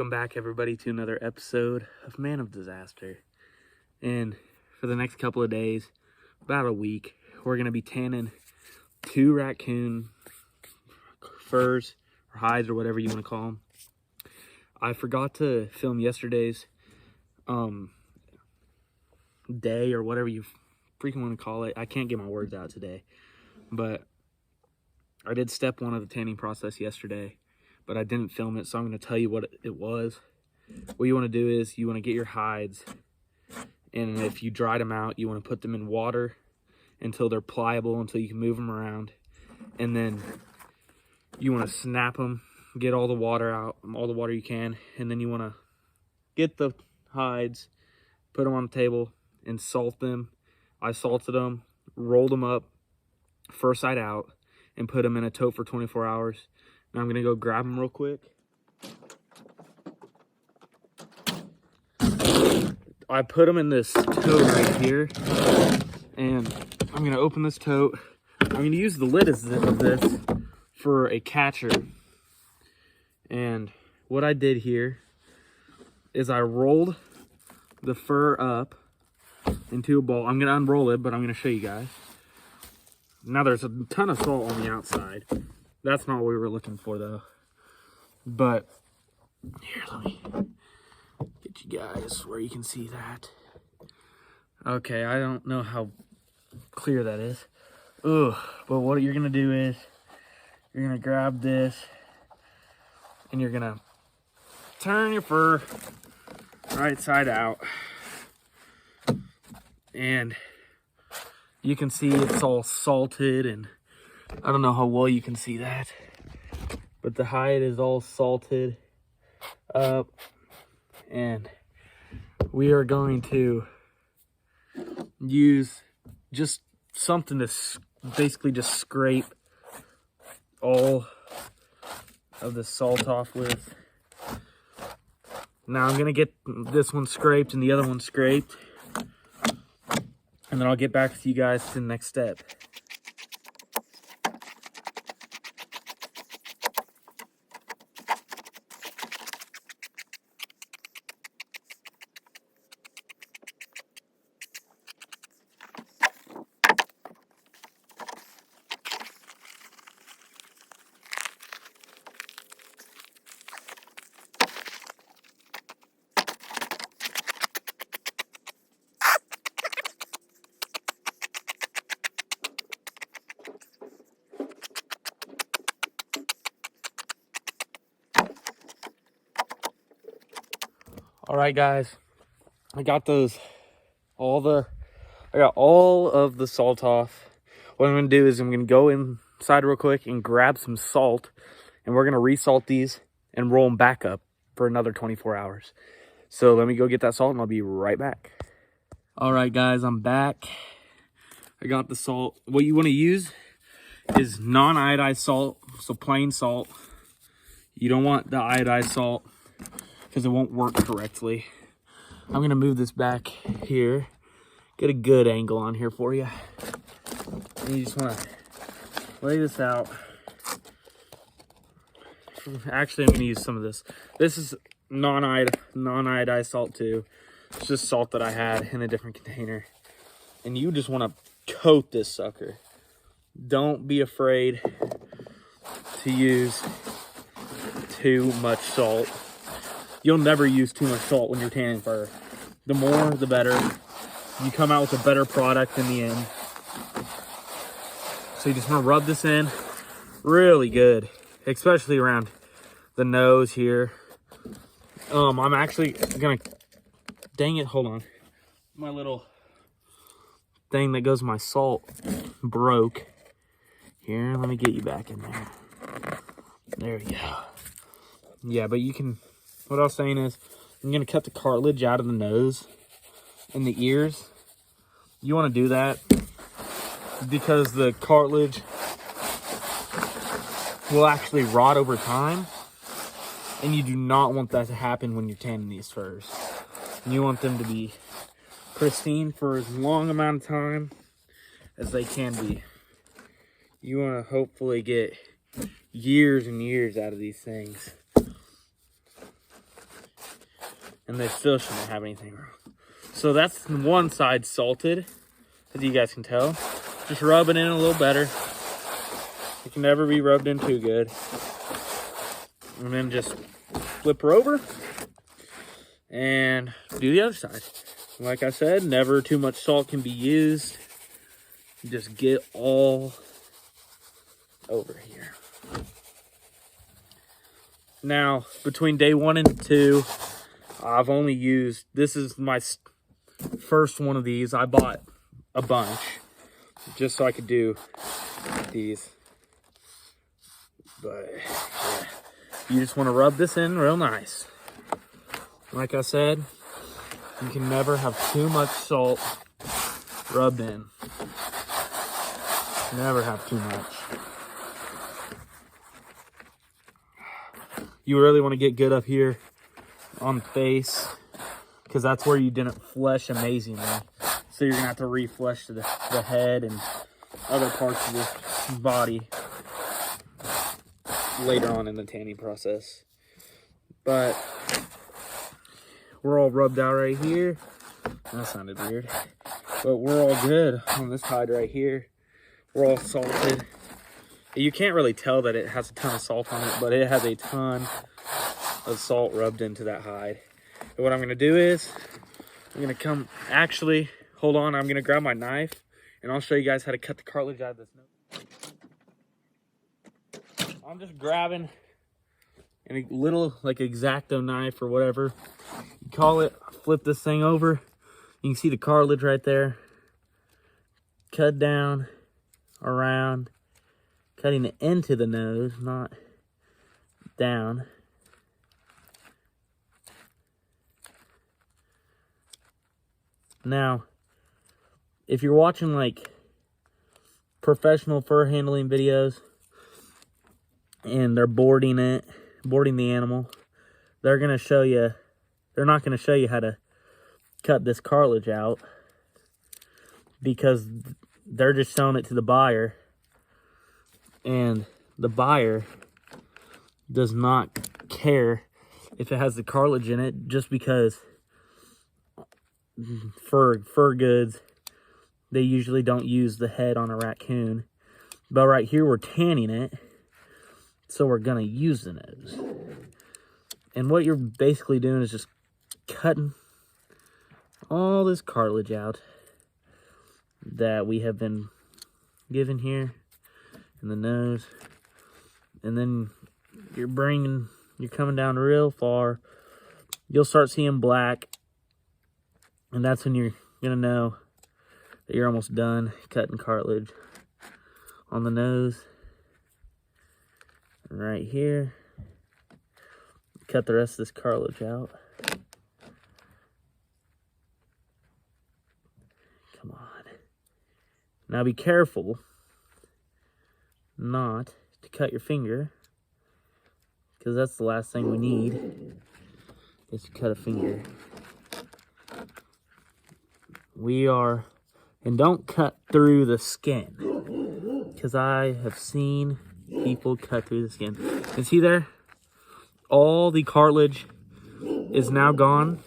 Welcome back, everybody, to another episode of Man of Disaster. And for the next couple of days, about a week, we're going to be tanning 2 raccoon furs or hides or whatever you want to call them. I forgot to film yesterday's day or whatever you freaking want to call it. I can't get my words out today, but I did step 1 of the tanning process yesterday, but I didn't film it, so I'm going to tell you what it was. What you want to do is you want to get your hides, and if you dried them out, you want to put them in water until they're pliable, until you can move them around, and then you want to snap them, get all the water out, all the water you can, and then you want to get the hides, put them on the table, and salt them. I salted them, rolled them up, first side out, and put them in a tote for 24 hours. Now I'm going to go grab them real quick. I put them in this tote right here, and I'm going to open this tote. I'm going to use the lid of this for a catcher. And what I did here is I rolled the fur up into a ball. I'm going to unroll it, but I'm going to show you guys. Now there's a ton of salt on the outside. That's not what we were looking for, though. But here, let me get you guys where you can see that. Okay, I don't know how clear that is. Ugh, but what you're gonna do is you're gonna grab this and you're gonna turn your fur right side out, and you can see it's all salted, and I don't know how well you can see that, but the hide is all salted up, and we are going to use just something to basically just scrape all of the salt off with. Now I'm going to get this one scraped and the other one scraped, and then I'll get back with you guys to the next step. All right, guys, I got all of the salt off. What I'm going to do is I'm going to go inside real quick and grab some salt, and we're going to resalt these and roll them back up for another 24 hours. So let me go get that salt, and I'll be right back. All right, guys, I'm back. I got the salt. What you want to use is non-iodized salt, so plain salt. You don't want the iodized salt because it won't work correctly. I'm going to move this back here, get a good angle on here for you. And you just want to lay this out. Actually, I'm going to use some of this. This is non-iodized salt too. It's just salt that I had in a different container. And you just want to coat this sucker. Don't be afraid to use too much salt. You'll never use too much salt when you're tanning fur. The more, the better. You come out with a better product in the end. So you just want to rub this in really good, especially around the nose here. I'm actually gonna, dang it, hold on. My little thing that goes with my salt broke. Here, let me get you back in there. There you go. Yeah, but you can, what I was saying is, I'm going to cut the cartilage out of the nose and the ears. You want to do that because the cartilage will actually rot over time, and you do not want that to happen when you're tanning these furs. You want them to be pristine for as long amount of time as they can be. You want to hopefully get years and years out of these things. and they still shouldn't have anything wrong. So that's one side salted, as you guys can tell. Just rub it in a little better. It can never be rubbed in too good. And then just flip her over and do the other side. Like I said, never too much salt can be used. Just get all over here. Now, between day 1 and 2, I've only used, this is my first one of these. I bought a bunch just so I could do these. But yeah, you just want to rub this in real nice. Like I said, you can never have too much salt rubbed in. Never have too much. You really want to get good up here on the face, because that's where you didn't flesh amazingly. So you're going to have to reflesh the head and other parts of the body later on in the tanning process. But we're all rubbed out right here. That sounded weird. But we're all good on this hide right here. We're all salted. You can't really tell that it has a ton of salt on it, but it has a ton of salt rubbed into that hide. And what I'm going to do is, I'm going to come, actually, hold on, I'm going to grab my knife, and I'll show you guys how to cut the cartilage out of this nose. I'm just grabbing a little, like, X-Acto knife or whatever you call it. Flip this thing over. You can see the cartilage right there. Cut down, around, cutting it into the nose, not down. Now, if you're watching like professional fur handling videos and they're boarding the animal, they're not going to show you how to cut this cartilage out, because they're just showing it to the buyer, and the buyer does not care if it has the cartilage in it, just because for fur goods, they usually don't use the head on a raccoon. But right here, we're tanning it, so we're gonna use the nose. And what you're basically doing is just cutting all this cartilage out that we have been given here in the nose. And then you're coming down real far. You'll start seeing black, and that's when you're gonna know that you're almost done cutting cartilage on the nose. And right here, cut the rest of this cartilage out. Come on. Now be careful not to cut your finger, because that's the last thing we need, is to cut a finger. And don't cut through the skin, because I have seen people cut through the skin. And see there? All the cartilage is now gone,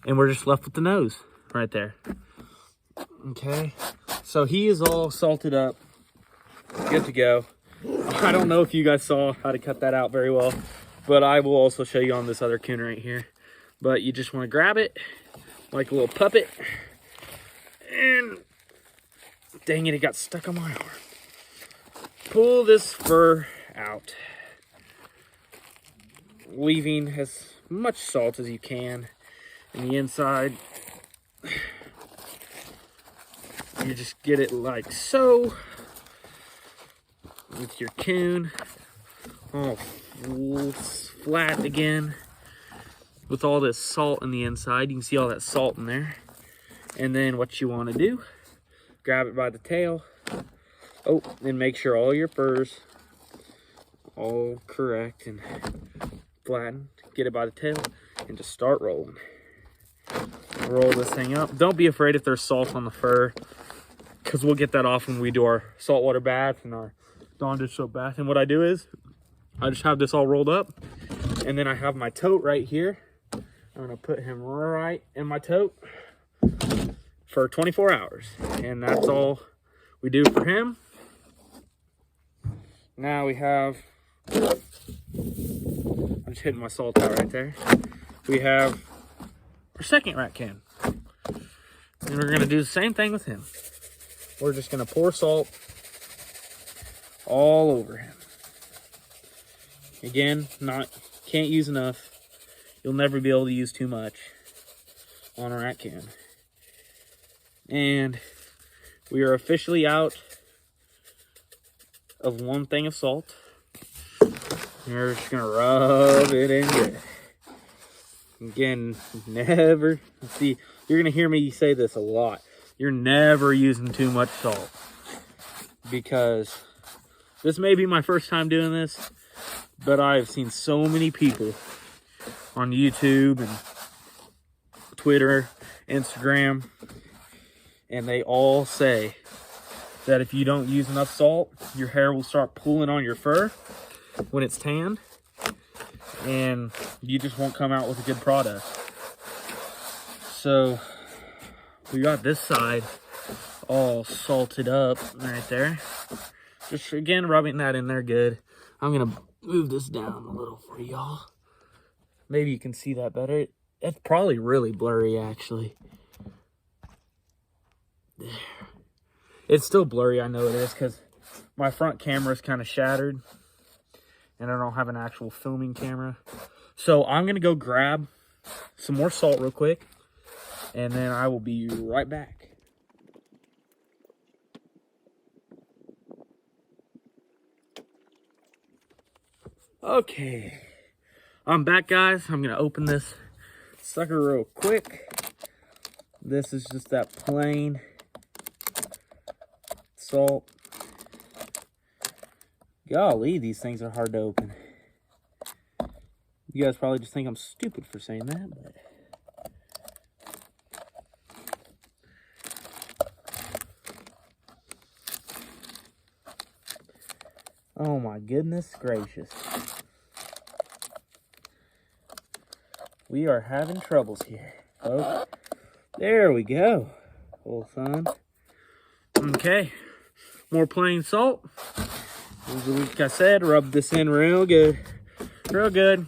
and we're just left with the nose right there. Okay, so he is all salted up, good to go. I don't know if you guys saw how to cut that out very well, but I will also show you on this other coon right here. But you just want to grab it like a little puppet, and dang it, it got stuck on my arm. Pull this fur out, leaving as much salt as you can in the inside. You just get it like so, with your coon all flat again, with all this salt in the inside. You can see all that salt in there. And then what you want to do, grab it by the tail. Oh, and make sure all your fur's all correct and flattened. Get it by the tail and just start rolling. Roll this thing up. Don't be afraid if there's salt on the fur, because we'll get that off when we do our saltwater bath and our Dawn dish soap bath. And what I do is, I just have this all rolled up, and then I have my tote right here I'm gonna put him right in my tote for 24 hours. And that's all we do for him. Now we have, I'm just hitting my salt out right there. We have our second rat can. And we're gonna do the same thing with him. We're just gonna pour salt all over him. Again, can't use enough. You'll never be able to use too much on a rat can. And we are officially out of 1 thing of salt. You're just gonna rub it in good. Again, never, see, you're gonna hear me say this a lot. You're never using too much salt. Because this may be my first time doing this, but I've seen so many people on YouTube and Twitter, Instagram, and they all say that if you don't use enough salt, your hair will start pulling on your fur when it's tanned, and you just won't come out with a good product. So we got this side all salted up right there. Just again, rubbing that in there good. I'm gonna move this down a little for y'all. Maybe you can see that better. It's probably really blurry, actually. There. It's still blurry, I know it is, because my front camera is kind of shattered. And I don't have an actual filming camera. So I'm going to go grab some more salt real quick. And then I will be right back. Okay. I'm back, guys. I'm going to open this sucker real quick. This is just that plain salt. Golly, these things are hard to open. You guys probably just think I'm stupid for saying that, but oh my goodness gracious. We are having troubles here, folks. There we go, old son. Okay, more plain salt. Like I said, rub this in real good. Real good.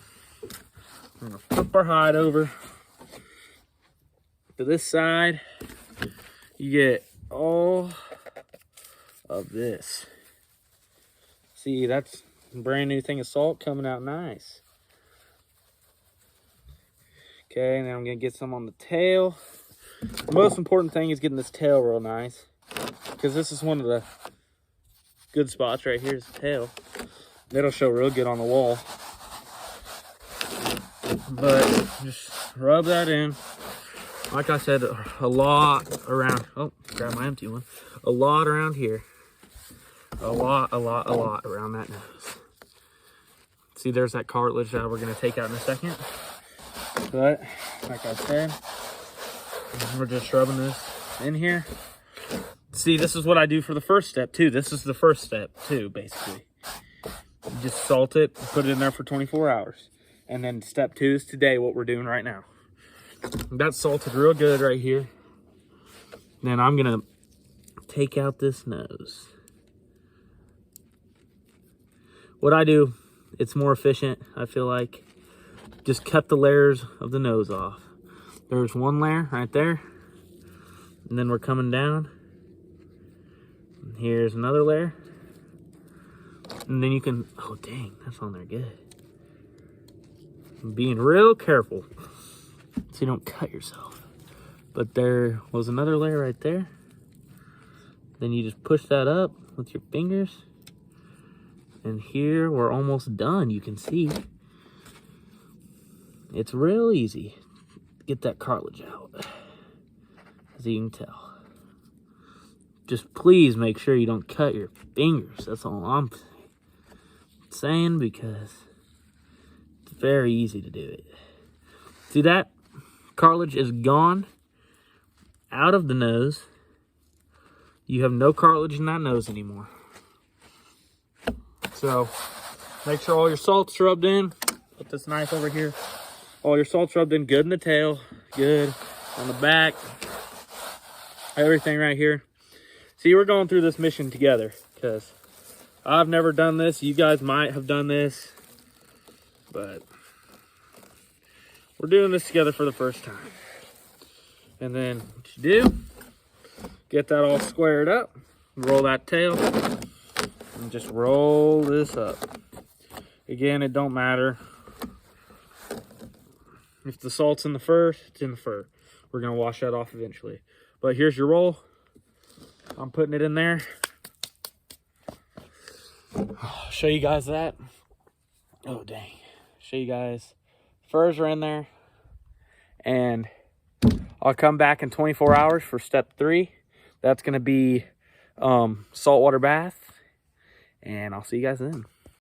I'm gonna flip our hide over to this side. You get all of this. See, that's a brand new thing of salt coming out nice. Okay, and then I'm gonna get some on the tail. The most important thing is getting this tail real nice, because this is one of the good spots right here is the tail. It'll show real good on the wall. But just rub that in. Like I said, a lot around. Oh, grab my empty one. A lot around here. A lot around that nose. See, there's that cartilage that we're going to take out in a second. But, like I said, we're just rubbing this in here. See, this is what I do for the first step, too. This is the first step, too, basically. You just salt it, put it in there for 24 hours. And then step 2 is today, what we're doing right now. That's salted real good right here. Then I'm going to take out this nose. What I do, it's more efficient, I feel like. Just cut the layers of the nose off. There's one layer right there. And then we're coming down. And here's another layer. And then you can, oh dang, that's on there good. Being real careful so you don't cut yourself. But there was another layer right there. Then you just push that up with your fingers. And here we're almost done, you can see. It's real easy to get that cartilage out, as you can tell. Just please make sure you don't cut your fingers. That's all I'm saying, because it's very easy to do it. See that? Cartilage is gone out of the nose. You have no cartilage in that nose anymore. So make sure all your salt's rubbed in. Put this knife over here. All your salt's rubbed in good in the tail, good on the back, everything right here. See, we're going through this mission together because I've never done this. You guys might have done this, but we're doing this together for the first time. And then what you do, get that all squared up, roll that tail, and just roll this up. Again, it don't matter. If the salt's in the fur, it's in the fur. We're gonna wash that off eventually. But here's your roll. I'm putting it in there. I'll show you guys that. Oh, dang. Show you guys. Furs are in there. And I'll come back in 24 hours for step 3. That's going to be saltwater bath. And I'll see you guys then.